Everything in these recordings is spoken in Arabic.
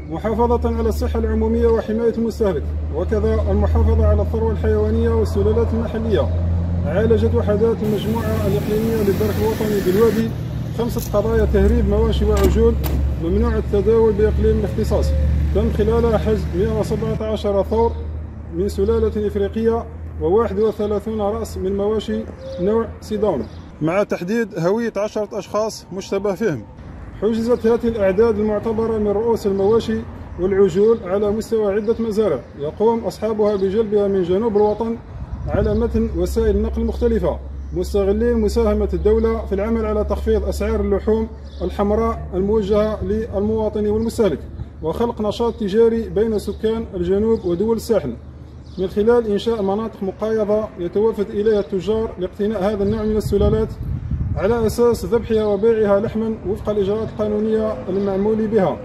محافظة على الصحة العمومية وحماية المستهلك، وكذا المحافظة على الثروة الحيوانية والسلالات المحلية. عالجت وحدات المجموعة الإقليمية للدرك الوطني بالوادي 5 قضايا تهريب مواشي وعجول ممنوع التداول بإقليم الاختصاص، تم خلالها حجز 117 ثور من سلالة إفريقية و31 رأس من مواشي نوع سيداون، مع تحديد هوية 10 أشخاص مشتبه فيهم. حجزت هذه الأعداد المعتبرة من رؤوس المواشي والعجول على مستوى عدة مزارع يقوم أصحابها بجلبها من جنوب الوطن على متن وسائل نقل مختلفة، مستغلين مساهمة الدولة في العمل على تخفيض أسعار اللحوم الحمراء الموجهة للمواطن والمستهلك، وخلق نشاط تجاري بين سكان الجنوب ودول الساحل، من خلال إنشاء مناطق مقايضة يتوافد إليها التجار لاقتناء هذا النوع من السلالات على أساس ذبحها وبيعها لحما وفق الإجراءات القانونية المعمول بها.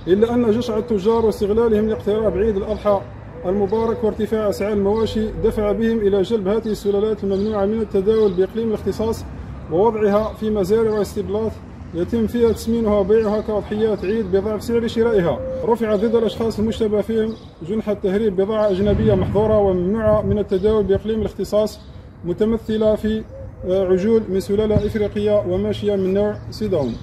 إلا أن جشع التجار واستغلالهم لاقتراب عيد الأضحى المبارك وارتفاع أسعار المواشي دفع بهم إلى جلب هذه السلالات الممنوعة من التداول بإقليم الاختصاص ووضعها في مزارع واستبلات يتم فيها تسمينها وبيعها كأضحيات عيد بضعف سعر شرائها. رفع ضد الأشخاص المشتبه فيهم جنحة تهريب بضاعة أجنبية محظورة وممنوعة من التداول بإقليم الاختصاص، متمثلة في عجول من سلالة إفريقية وماشية من نوع سيداون.